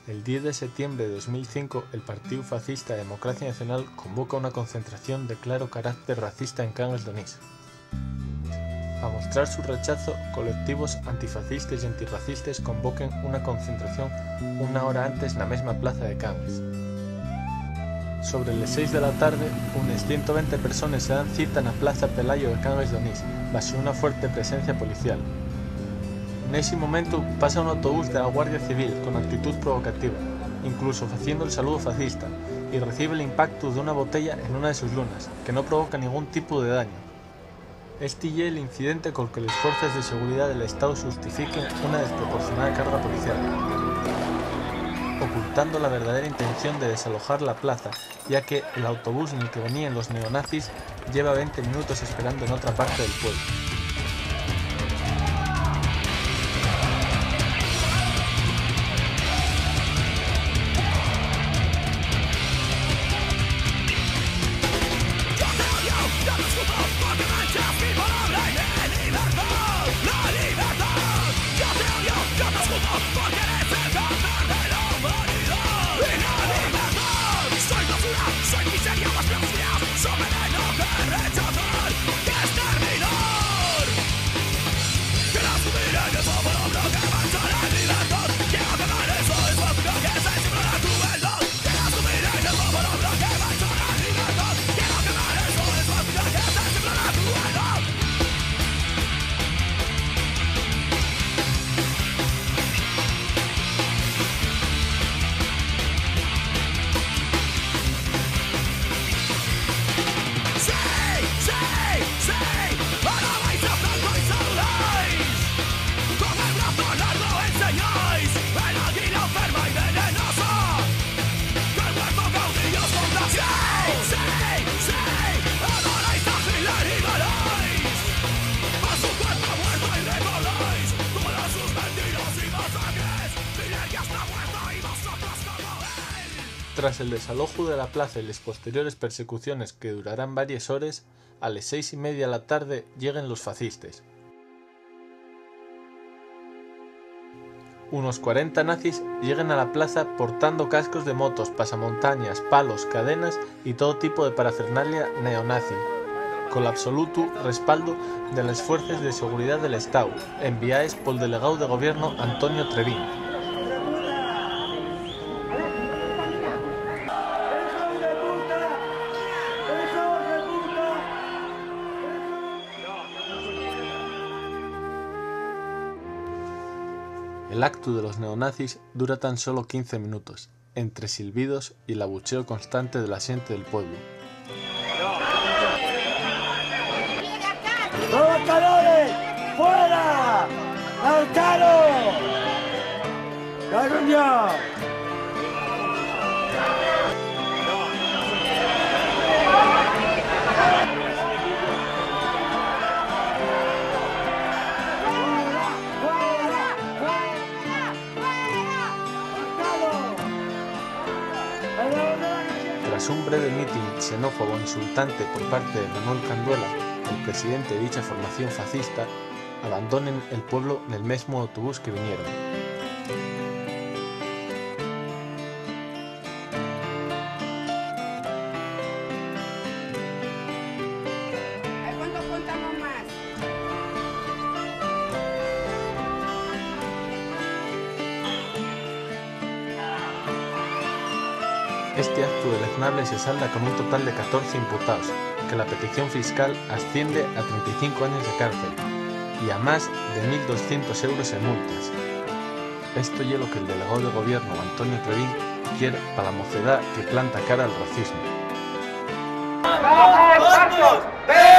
El 10 de septiembre de 2005, el Partido Fascista Democracia Nacional convoca una concentración de claro carácter racista en Cangas de Onís. A mostrar su rechazo, colectivos antifascistas y antirracistas convoquen una concentración una hora antes na mesma plaza de Cangas. Sobre les 6 de la tarde, unes 120 personas se dan cita na plaza Pelayo de Cangas de Onís, baixo unha fuerte presencia policial. Nese momento pasa un autobús de la Guardia Civil con actitud provocativa, incluso haciendo el saludo fascista, y recibe el impacto de una botella en una de sus lunas, que no provoca ningún tipo de daño. Este es el incidente con que las fuerzas de seguridad del Estado justifiquen una desproporcionada carga policial, ocultando la verdadera intención de desalojar la plaza, ya que el autobús en el que venían los neonazis lleva 20 minutos esperando en otra parte del pueblo. Tras el desalojo de la plaza y las posteriores persecuciones que durarán varias horas, a las 6:30 de la tarde llegan los fascistas. Unos 40 nazis llegan a la plaza portando cascos de motos, pasamontañas, palos, cadenas y todo tipo de parafernalia neonazi, con el absoluto respaldo de las fuerzas de seguridad del Estado, enviadas por el delegado de gobierno Antonio Trevín. El acto de los neonazis dura tan solo 15 minutos, entre silbidos y el abucheo constante de la gente del pueblo. ¡Trabajadores! ¡Fuera! ¡Alcaro! ¡Caruña! Tras un breve mitin xenófobo insultante por parte de Manuel Canduela, el presidente de dicha formación fascista, abandonen el pueblo en el mismo autobús que vinieron. ¿Cuánto contamos más? Este acto deleznable se salda con un total de 14 imputados, que la petición fiscal asciende a 35 años de cárcel y a más de 1.200 euros en multas. Esto es lo que el delegado de gobierno Antonio Trevín quiere para la mocedad que planta cara al racismo. ¡Vamos!